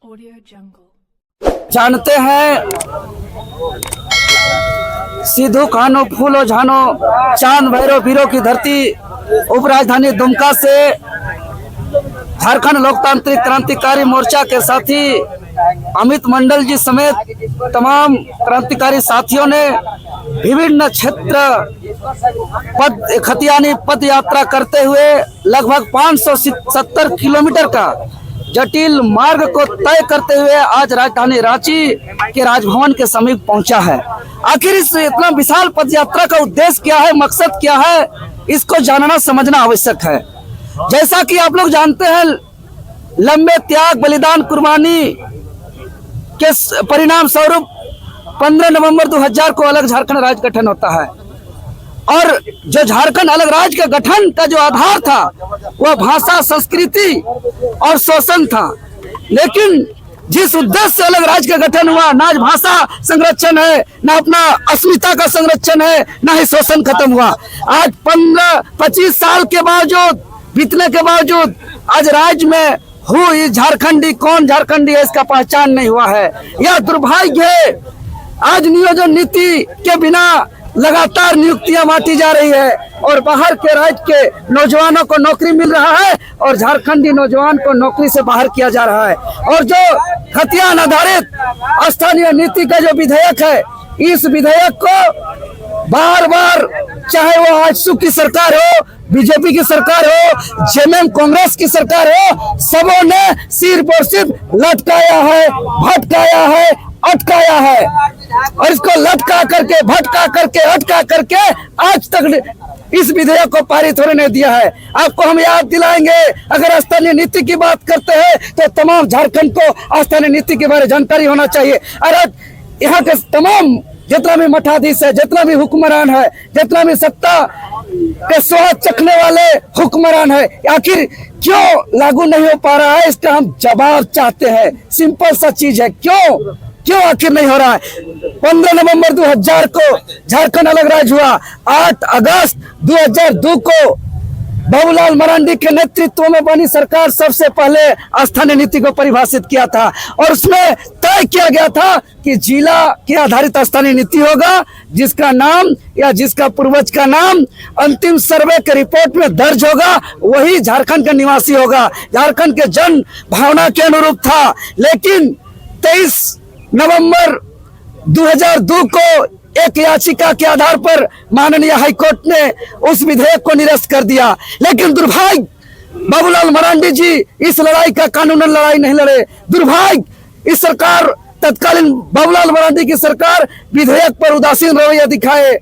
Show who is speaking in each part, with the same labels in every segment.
Speaker 1: Audio Jungle।
Speaker 2: जानते हैं सिद्धू कान्हू फूलो झानो चांद भैरव वीरों की धरती उपराजधानी दुमका से झारखंड लोकतांत्रिक क्रांतिकारी मोर्चा के साथी अमित मंडल जी समेत तमाम क्रांतिकारी साथियों ने विभिन्न क्षेत्र खतियानी पद यात्रा करते हुए लगभग 570 किलोमीटर का जटिल मार्ग को तय करते हुए आज राजधानी रांची के राजभवन के समीप पहुंचा है। आखिर इस इतना विशाल पद यात्रा का उद्देश्य क्या है, मकसद क्या है, इसको जानना समझना आवश्यक है। जैसा कि आप लोग जानते हैं, लंबे त्याग बलिदान कुर्बानी के परिणाम स्वरूप 15 नवंबर 2000 को अलग झारखंड राज्य गठन होता है और जो झारखंड अलग राज्य के गठन का जो आधार था वह भाषा, संस्कृति और शोषण था। लेकिन जिस उद्देश्य से अलग राज्य का गठन हुआ, ना भाषा संरक्षण है, ना अपना अस्मिता का संरक्षण है, ना ही शोषण खत्म हुआ। आज 15-25 साल के बावजूद बीतने के बावजूद आज राज्य में हुई झारखंडी कौन झारखंडी है इसका पहचान नहीं हुआ है। यह दुर्भाग्य है। आज नियोजन नीति के बिना लगातार नियुक्तियां बांटी जा रही है और बाहर के राज्य के नौजवानों को नौकरी मिल रहा है और झारखंडी नौजवान को नौकरी से बाहर किया जा रहा है। और जो खतियान आधारित स्थानीय नीति का जो विधेयक है, इस विधेयक को बार बार, चाहे वो आजसू की सरकार हो, बीजेपी की सरकार हो, जेएमएम कांग्रेस की सरकार हो, सबों ने सिर्फ और सिर्फ लटकाया है, भटकाया है, अटकाया है और इसको लटका करके, भटका करके, अटका करके आज तक इस विधेयक को पारित होने नहीं दिया है। आपको हम याद दिलाएंगे, अगर स्थानीय नीति की बात करते हैं तो तमाम झारखंड को स्थानीय नीति के बारे में जानकारी होना चाहिए। और यहाँ के तमाम जितना भी मठाधीश है, जितना भी हुक्मरान है, जितना भी सत्ता के स्वाद चखने वाले हुक्मरान है, आखिर क्यों लागू नहीं हो पा रहा है, इसका हम जवाब चाहते हैं। सिंपल सा चीज है, क्यों आखिर नहीं हो रहा है। 15 नवंबर 2000 को झारखंड अलग राज्य हुआ। 8 अगस्त 2002 को बाबूलाल मरांडी के नेतृत्व में बनी सरकार सबसे पहले स्थानीय नीति को परिभाषित किया था और उसमें तय किया गया था कि जिला के आधारित स्थानीय नीति होगा, जिसका नाम या जिसका पूर्वज का नाम अंतिम सर्वे के रिपोर्ट में दर्ज होगा वही झारखंड का निवासी होगा। झारखंड के जन भावना के अनुरूप था। लेकिन 23 नवंबर 2002 को एक याचिका के आधार पर माननीय हाईकोर्ट ने उस विधेयक को निरस्त कर दिया। लेकिन दुर्भाग्य, बाबूलाल मरांडी जी इस लड़ाई का कानूनन लड़ाई नहीं लड़े। दुर्भाग्य, इस सरकार, तत्कालीन बाबूलाल मरांडी की सरकार विधेयक पर उदासीन रवैया दिखाए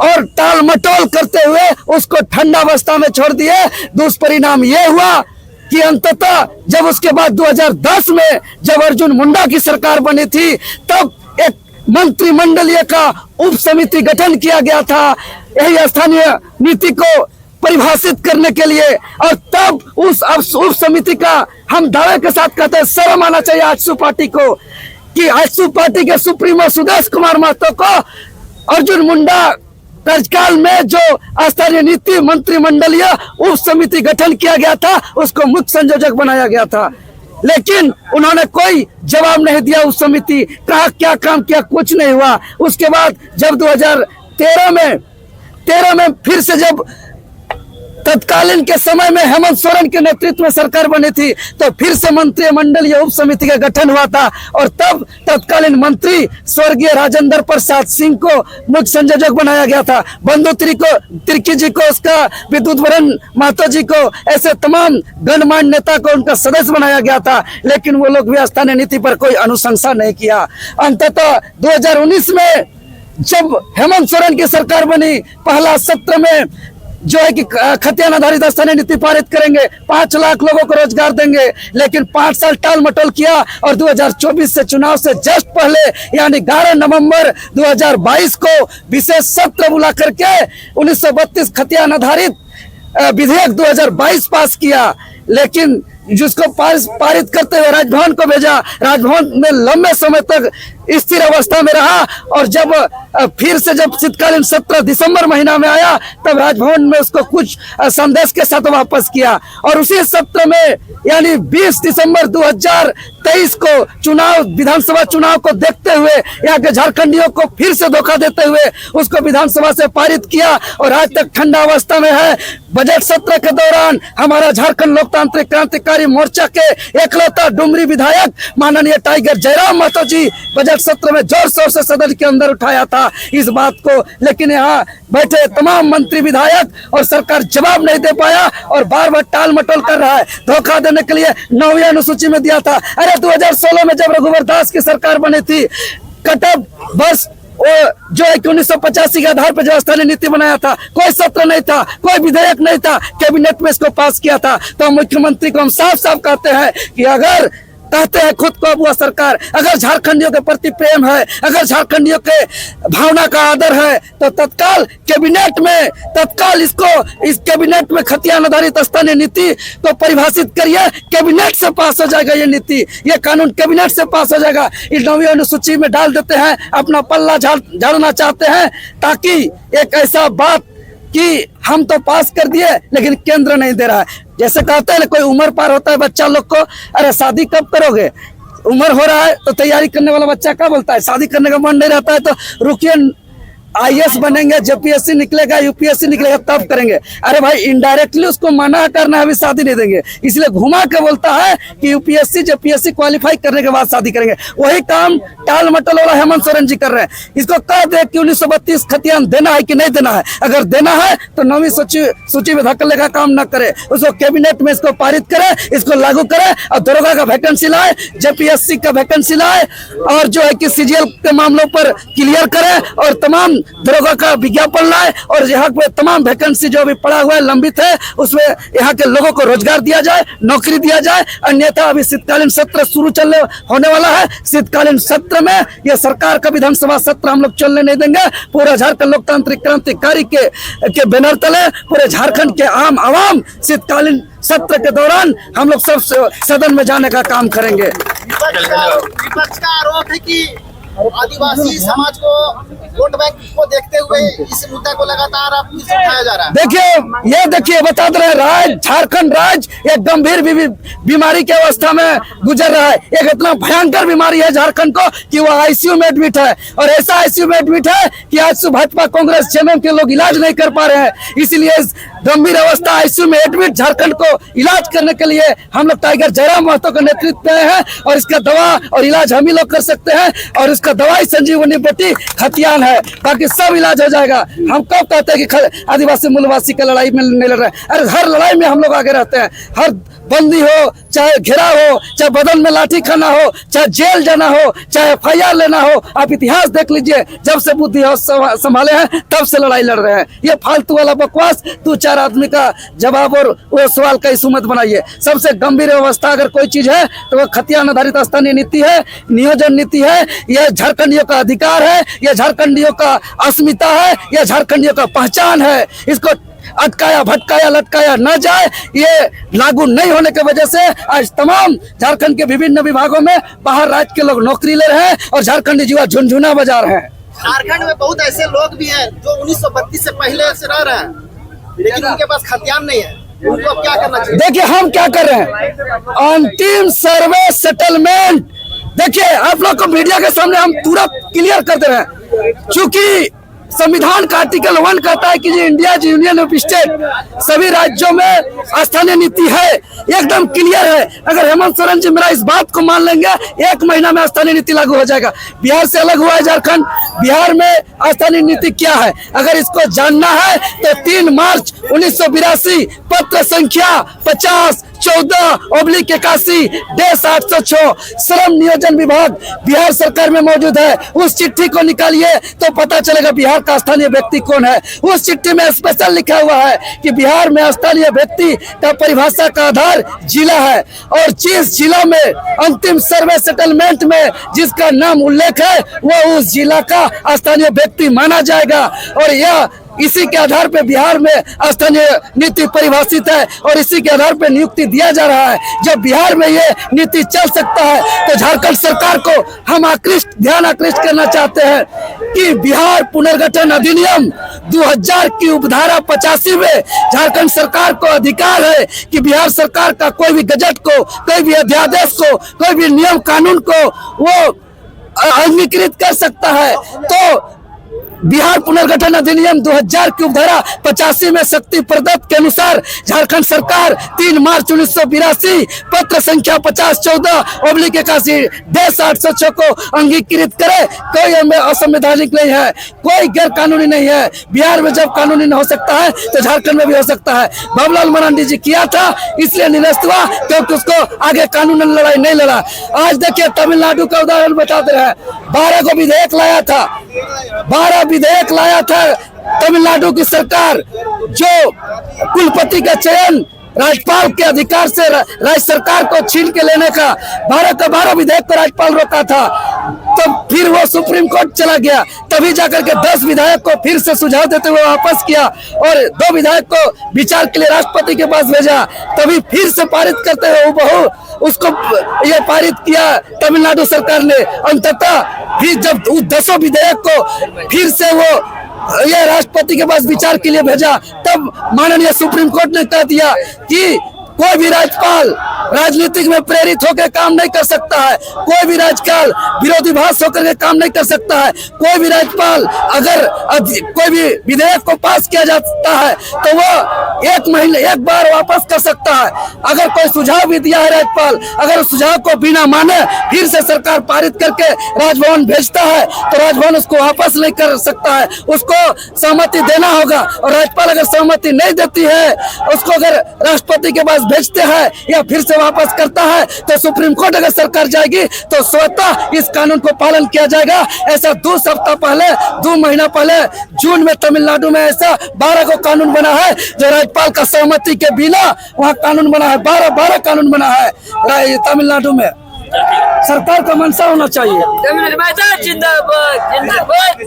Speaker 2: और टाल मटोल करते हुए उसको ठंडा अवस्था में छोड़ दिए। दुष्परिणाम ये हुआ कि अंततः जब उसके बाद 2010 में जब अर्जुन मुंडा की सरकार बनी थी, तब एक मंत्रिमंडलीय का उप समिति गठन किया गया था यही स्थानीय नीति को परिभाषित करने के लिए। और तब उस उप समिति का हम दावे के साथ कहते हैं, शर्म आना चाहिए आजसू पार्टी को कि आजसू पार्टी के सुप्रीमो सुदेश कुमार महतो को अर्जुन मुंडा कार्यकाल में जो स्थानीय नीति मंत्रिमंडलीय उप समिति गठन किया गया था उसको मुख्य संयोजक बनाया गया था। लेकिन उन्होंने कोई जवाब नहीं दिया। उस समिति कहा क्या काम किया, कुछ नहीं हुआ। उसके बाद जब 2013 में फिर से जब तत्कालीन के समय में हेमंत सोरेन के नेतृत्व में सरकार बनी थी तो फिर से मंत्रिमंडलीय उप समिति का गठन हुआ था और तब तत्कालीन मंत्री स्वर्गीय राजेंद्र प्रसाद सिंह को मुख्य संयोजक बनाया गया था। बंधु तिर्की जी को, उसका विद्युत वरण महतो जी को, ऐसे तमाम गणमान्य नेता को उनका सदस्य बनाया गया था। लेकिन वो लोग भी स्थानीय नीति पर कोई अनुशंसा नहीं किया। अंततः 2019 में जब हेमंत सोरेन की सरकार बनी, पहला सत्र में जो है कि खतियान आधारित स्थानीय नीति पारित करेंगे, 5 लाख लोगों को रोजगार देंगे। लेकिन 5 साल टाल मटोल किया और 2024 से चुनाव से जस्ट पहले यानी 11 नवंबर 2022 को विशेष सत्र बुला करके 1932 खतियान आधारित विधेयक 2022 पास किया। लेकिन जिसको पारित करते हुए राजभवन को भेजा, राजभवन में लंबे समय तक स्थिर अवस्था में रहा और जब फिर से जब शीतकालीन सत्र दिसंबर महीना में आया तब राजभवन में उसको कुछ संदेश के साथ वापस किया और उसी सत्र में यानी 20 दिसंबर 2023 को चुनाव विधानसभा चुनाव को देखते हुए यहाँ के झारखंडियों को फिर से धोखा देते हुए उसको विधानसभा से पारित किया और आज तक ठंडा अवस्था में है। बजट सत्र के दौरान हमारा झारखंड लोकतांत्रिक क्रांतिकारी मोर्चा के एकलौता डुमरी विधायक माननीय टाइगर जयराम महतो जी बजट सत्र में जोर शोर से सदन के अंदर उठाया था इस बात को, लेकिन यहाँ बैठे तमाम मंत्री विधायक और सरकार जवाब नहीं दे पाया और बार बार टाल मटोल कर रहा है। धोखा देने के लिए 9वीं अनुसूची में दिया था। अरे 2016 में जब रघुवर दास की सरकार बनी थी कटअप बस जो है कि 1985 के आधार पर जो स्थानीय नीति बनाया था, कोई सत्र नहीं था, कोई विधेयक नहीं था, कैबिनेट में इसको पास किया था। तो मुख्यमंत्री को हम साफ साफ कहते हैं कि अगर कहते हैं खुद को अब वह सरकार अगर झारखंडियों के प्रति प्रेम है, अगर झारखंडियों के भावना का आदर है तो तत्काल कैबिनेट में इस कैबिनेट में खतियान आधारित स्थानीय नीति को परिभाषित करिए। कैबिनेट से पास हो जाएगा ये नीति, ये कानून कैबिनेट से पास हो जाएगा। इस 9वीं अनुसूची में डाल देते हैं, अपना पल्ला झाड़ना चाहते हैं ताकि एक ऐसा बात कि हम तो पास कर दिए लेकिन केंद्र नहीं दे रहा है। जैसे कहते हैं ना कोई उम्र पार होता है बच्चा लोग को, अरे शादी कब करोगे, उम्र हो रहा है तो तैयारी करने वाला बच्चा क्या बोलता है, शादी करने का मन नहीं रहता है तो रुकिए आईएएस बनेंगे, जब पीएससी निकलेगा यूपीएससी निकलेगा तब करेंगे। अरे भाई इनडायरेक्टली उसको मना करना है, अभी शादी नहीं देंगे, इसलिए घुमा के बोलता है कि यूपीएससी जब पीएससी क्वालिफाई करने के बाद शादी करेंगे। वही काम टाल मटोल वाला हेमंत सोरेन जी कर रहे हैं। इसको कह दे कि 1932 खतियान देना है कि नहीं देना है, अगर देना है तो 9वीं सूची में धकेलने का काम न करे, उसको कैबिनेट में इसको पारित करे, इसको लागू करे और दरोगा का वैकेंसी लाए, जेपीएससी का वैकेंसी लाए और जो है कि सीजीएल के मामलों पर क्लियर करे और तमाम दरोगा का विज्ञापन लाए और यहाँ पे तमाम वैकेंसी जो अभी पड़ा हुआ है लंबित है उसमें यहाँ के लोगों को रोजगार दिया जाए, नौकरी दिया जाए। अन्यथा अभी शीतकालीन सत्र शुरू होने वाला है। शीतकालीन सत्र में यह सरकार का विधानसभा सत्र हम लोग चलने नहीं देंगे। पूरा झारखंड लोकतांत्रिक क्रांतिकारी के बैनर तले पूरे झारखंड के आम आवाम शीतकालीन सत्र के दौरान हम लोग सब सदन में जाने का काम करेंगे।
Speaker 3: विपक्ष का आरोप है कि आदिवासी समाज को वोट बैंक को देखते हुए इस मुद्दा को लगातार अब उठाया जा रहा है।
Speaker 2: देखिए बता दे रहे झारखंड राज्य एक गंभीर बीमारी की अवस्था में गुजर रहा है। एक इतना भयंकर बीमारी है झारखंड को कि वो आईसीयू में एडमिट है और ऐसा आईसीयू में एडमिट है कि आज भाजपा कांग्रेस जेएमएम के लोग इलाज नहीं कर पा रहे हैं। इसलिए गंभीर अवस्था आईसीयू में एडमिट झारखंड को इलाज करने के लिए हम लोग टाइगर जयराम महतो के नेतृत्व में है और इसका दवा और इलाज हम ही लोग कर सकते हैं और इसका दवाई संजीवनी बूटी खतियान है, बाकी सब इलाज हो जाएगा। हम कब कहते हैं कि आदिवासी मूलवासी का लड़ाई में नहीं लड़ रहे हैं, अरे हर लड़ाई में हम लोग आगे रहते हैं। हर बंदी हो, चाहे घेरा हो, चाहे बदन में लाठी खाना हो, चाहे जेल जाना हो, चाहे एफआईआर लेना हो, आप इतिहास देख लीजिए। जब से बुद्धि संभाले हैं तब से लड़ाई लड़ रहे हैं। ये फालतू वाला बकवास 2-4 आदमी का जवाब और वो सवाल का इशू मत बनाइए। सबसे गंभीर अवस्था अगर कोई चीज है तो वो खतियान आधारित स्थानीय नीति है, नियोजन नीति है। यह झारखंडियों का अधिकार है, यह झारखंडियों का अस्मिता है, यह झारखंडियों का पहचान है। इसको अटकाया भटकाया लटकाया न जाए। ये लागू नहीं होने की वजह से आज तमाम झारखंड के विभिन्न विभागों में बाहर राज्य के लोग नौकरी ले रहे हैं और झारखंडी युवा झुनझुना बजा रहे हैं।
Speaker 3: झारखंड में बहुत ऐसे लोग भी हैं जो 1932 से पहले से रह रहे हैं लेकिन उनके पास खतियान नहीं है, उनको अब क्या करना चाहिए?
Speaker 2: देखिए हम क्या कर रहे हैं, अंतिम सर्वे सेटलमेंट। देखिए आप लोग को मीडिया के सामने हम पूरा क्लियर कर दे रहे हैं, चूंकि संविधान का आर्टिकल 1 कहता है कि इंडिया यूनियन ऑफ स्टेट सभी राज्यों में स्थानीय नीति है, एकदम क्लियर है। अगर हेमंत सोरेन जी मेरा इस बात को मान लेंगे 1 महीना में स्थानीय नीति लागू हो जाएगा। बिहार से अलग हुआ है झारखंड, बिहार में स्थानीय नीति क्या है अगर इसको जानना है तो 3 मार्च 1982 पत्र संख्या 50/14/81/806 श्रम नियोजन विभाग बिहार सरकार में मौजूद है। उस चिट्ठी को निकालिए तो पता चलेगा बिहार का स्थानीय व्यक्ति कौन है। उस चिट्ठी में स्पेशल लिखा हुआ है कि बिहार में स्थानीय व्यक्ति का परिभाषा का आधार जिला है और जिस जिला में अंतिम सर्वे सेटलमेंट में जिसका नाम उल्लेख है वो उस जिला का स्थानीय व्यक्ति माना जाएगा। और यह इसी के आधार पे बिहार में स्थानीय नीति परिभाषित है और इसी के आधार पे नियुक्ति दिया जा रहा है। जब बिहार में ये नीति चल सकता है तो झारखंड सरकार को हम ध्यान आकृष्ट करना चाहते हैं कि बिहार पुनर्गठन अधिनियम 2000 की उपधारा 85 में झारखंड सरकार को अधिकार है कि बिहार सरकार का कोई भी गजट को, कोई भी अध्यादेश को, कोई भी नियम कानून को वो अंगीकृत कर सकता है। तो बिहार पुनर्गठन अधिनियम 2000 की उपधारा 85 में शक्ति प्रदत्त के अनुसार झारखंड सरकार 3 मार्च 1982 पत्र संख्या 5014/81/806 को अंगीकृत करे। कोई असंवैधानिक नहीं है, कोई गैर कानूनी नहीं है। बिहार में जब कानूनी हो सकता है तो झारखंड में भी हो सकता है। बाबूलाल मरांडी जी किया था इसलिए निरस्त हुआ क्योंकि उसको आगे कानूनी लड़ाई नहीं लड़ा। आज देखिए तमिलनाडु का उदाहरण बताते रहे, 12 को विधेयक लाया था, 12 विधेयक लाया था तमिलनाडु की सरकार, जो कुलपति का चयन राज्यपाल के अधिकार से राज्य सरकार को छीन के लेने का 12 विधेयक को राज्यपाल रोका था। तो फिर वो सुप्रीम कोर्ट चला गया, तभी जाकर के 10 विधायक को फिर से सुझाव देते हुए वापस किया और 2 विधायक को विचार के लिए राष्ट्रपति के पास भेजा, तभी फिर से पारित करते हुए बहु उसको ये पारित किया तमिलनाडु सरकार ने। अंततः फिर जब उस 10 विधेयक को फिर से वो ये राष्ट्रपति के पास विचार के लिए भेजा, तब माननीय सुप्रीम कोर्ट ने कह दिया कि कोई भी राज्यपाल राजनीतिक में प्रेरित होकर काम नहीं कर सकता है, कोई भी राज्यपाल विरोधाभास होकर के काम नहीं कर सकता है, कोई भी राज्यपाल अगर कोई भी विधेयक को पास किया जाता है तो वो 1 महीने 1 बार वापस कर सकता है। अगर कोई सुझाव भी दिया है राज्यपाल, अगर सुझाव को बिना माने फिर से सरकार पारित करके राजभवन भेजता है तो राजभवन उसको वापस नहीं कर सकता है, उसको सहमति देना होगा। और राज्यपाल अगर सहमति नहीं देती है, उसको अगर राष्ट्रपति के पास भेजते हैं या फिर से वापस करता है तो सुप्रीम कोर्ट अगर सरकार जाएगी तो स्वतः इस कानून को पालन किया जाएगा। ऐसा 2 सप्ताह पहले, 2 महीना पहले जून में तमिलनाडु में ऐसा 12 को कानून बना है जो राज्यपाल का सहमति के बिना वहाँ कानून बना है। 12 कानून बना है तमिलनाडु में। सरकार का मंशा होना चाहिए।
Speaker 1: जिंदाबाद जिंदाबाद।